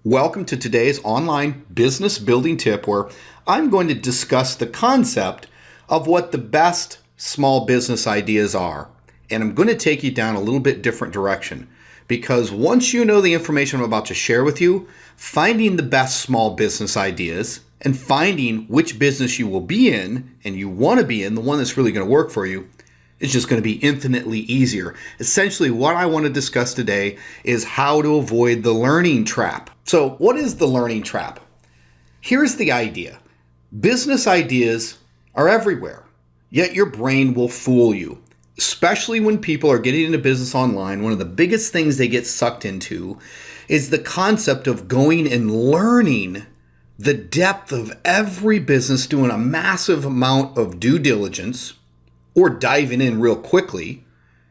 Welcome to today's online business building tip where I'm going to discuss the concept of what the best small business ideas are. And I'm going to take you down a little bit different direction because once you know the information I'm about to share with you, finding the best small business ideas and finding which business you will be in and you want to be in, the one that's really going to work for you, it's just going to be infinitely easier. Essentially, what I want to discuss today is how to avoid the learning trap. So, what is the learning trap? Here's the idea. Business ideas are everywhere, yet your brain will fool you. Especially when people are getting into business online, one of the biggest things they get sucked into is the concept of going and learning the depth of every business, doing a massive amount of due diligence, or diving in real quickly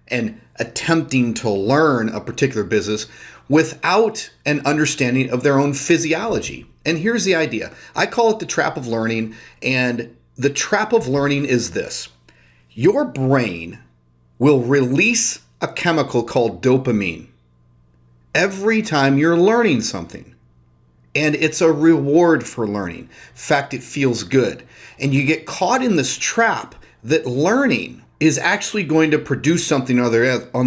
and attempting to learn a particular business without an understanding of their own physiology. And here's the idea. I call it the trap of learning, and the trap of learning is this. Your brain will release a chemical called dopamine every time you're learning something. And it's a reward for learning. In fact, it feels good. And you get caught in this trap that learning is actually going to produce something on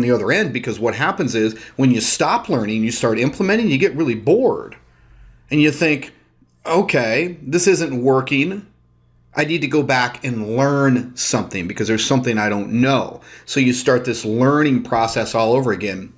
the other end, because what happens is when you stop learning, you start implementing, you get really bored. And you think, okay, this isn't working. I need to go back and learn something because there's something I don't know. So you start this learning process all over again.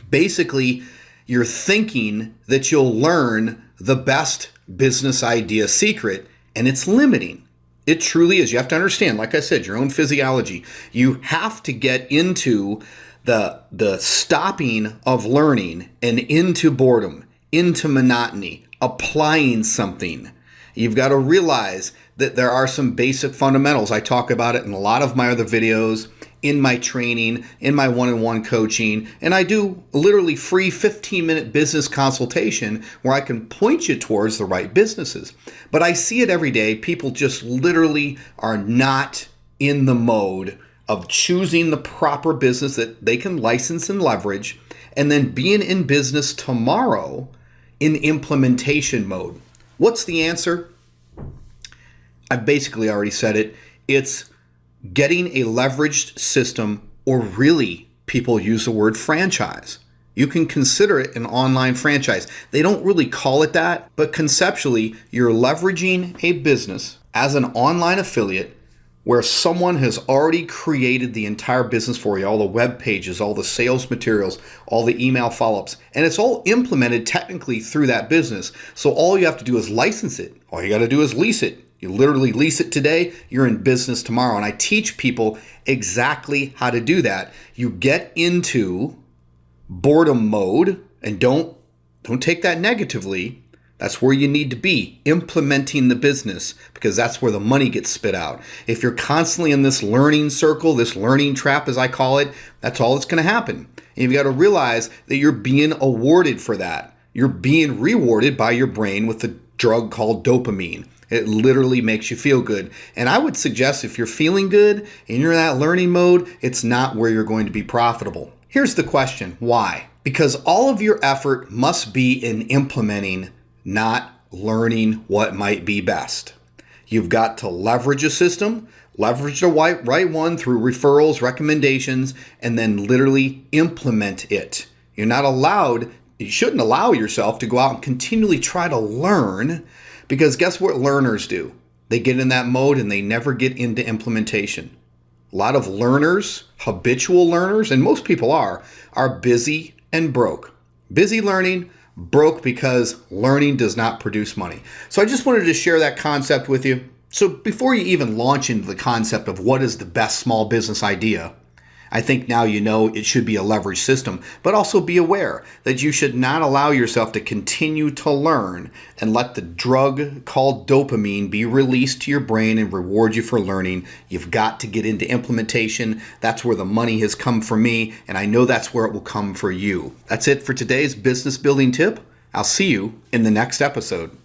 Basically, you're thinking that you'll learn the best business idea secret, and it's limiting. It truly is. You have to understand, like I said, your own physiology. You have to get into the stopping of learning and into boredom, into monotony, applying something. You've got to realize that there are some basic fundamentals. I talk about it in a lot of my other videos, in my training, in my one-on-one coaching, and I do literally free 15-minute business consultation where I can point you towards the right businesses. But I see it every day. People just literally are not in the mode of choosing the proper business that they can license and leverage, and then being in business tomorrow in implementation mode. What's the answer? I've basically already said it. It's getting a leveraged system, or really, people use the word franchise. You can consider it an online franchise. They don't really call it that, but conceptually, you're leveraging a business as an online affiliate where someone has already created the entire business for you, all the web pages, all the sales materials, all the email follow-ups, and it's all implemented technically through that business. So all you have to do is license it. All you got to do is lease it. You literally lease it today, you're in business tomorrow. And I teach people exactly how to do that. You get into boredom mode, and don't take that negatively. That's where you need to be, implementing the business, because that's where the money gets spit out. If you're constantly in this learning circle, this learning trap as I call it, that's all that's going to happen. And you've got to realize that you're being awarded for that. You're being rewarded by your brain with a drug called dopamine. It literally makes you feel good. And I would suggest if you're feeling good and you're in that learning mode, it's not where you're going to be profitable. Here's the question, why? Because all of your effort must be in implementing, not learning what might be best. You've got to leverage a system, leverage the right one through referrals, recommendations, and then literally implement it. You're not allowed, you shouldn't allow yourself to go out and continually try to learn, because guess what learners do? They get in that mode and they never get into implementation. A lot of learners, habitual learners, and most people are busy and broke. Busy learning, broke because learning does not produce money. So I just wanted to share that concept with you. So before you even launch into the concept of what is the best small business idea, I think now you know it should be a leverage system, but also be aware that you should not allow yourself to continue to learn and let the drug called dopamine be released to your brain and reward you for learning. You've got to get into implementation. That's where the money has come for me, and I know that's where it will come for you. That's it for today's business building tip. I'll see you in the next episode.